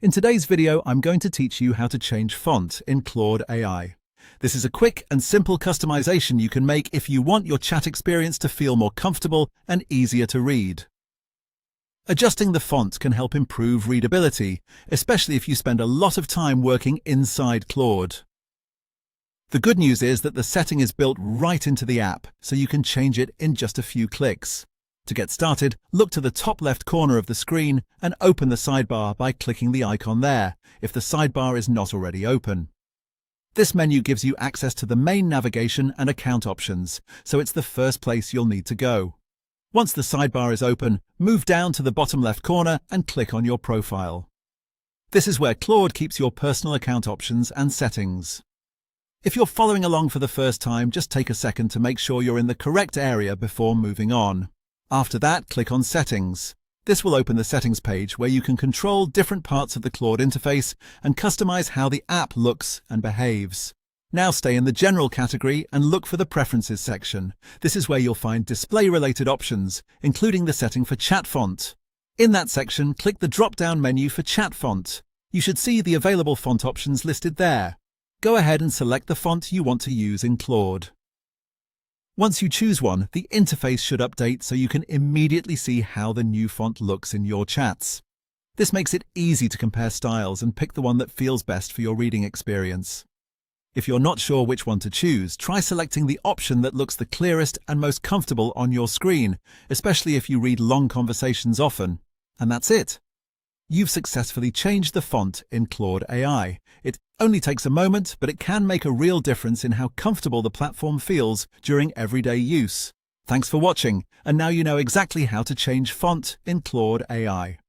In today's video, I'm going to teach you how to change font in Claude AI. This is a quick and simple customization you can make if you want your chat experience to feel more comfortable and easier to read. Adjusting the font can help improve readability, especially if you spend a lot of time working inside Claude. The good news is that the setting is built right into the app, so you can change it in just a few clicks. To get started, look to the top left corner of the screen and open the sidebar by clicking the icon there, if the sidebar is not already open. This menu gives you access to the main navigation and account options, so it's the first place you'll need to go. Once the sidebar is open, move down to the bottom left corner and click on your profile. This is where Claude keeps your personal account options and settings. If you're following along for the first time, just take a second to make sure you're in the correct area before moving on. After that, click on Settings. This will open the settings page where you can control different parts of the Claude interface and customize how the app looks and behaves. Now stay in the General category and look for the Preferences section. This is where you'll find display-related options, including the setting for chat font. In that section, click the drop-down menu for chat font. You should see the available font options listed there. Go ahead and select the font you want to use in Claude. Once you choose one, the interface should update so you can immediately see how the new font looks in your chats. This makes it easy to compare styles and pick the one that feels best for your reading experience. If you're not sure which one to choose, try selecting the option that looks the clearest and most comfortable on your screen, especially if you read long conversations often. And that's it. You've successfully changed the font in Claude AI. It only takes a moment, but it can make a real difference in how comfortable the platform feels during everyday use. Thanks for watching, and now you know exactly how to change font in Claude AI.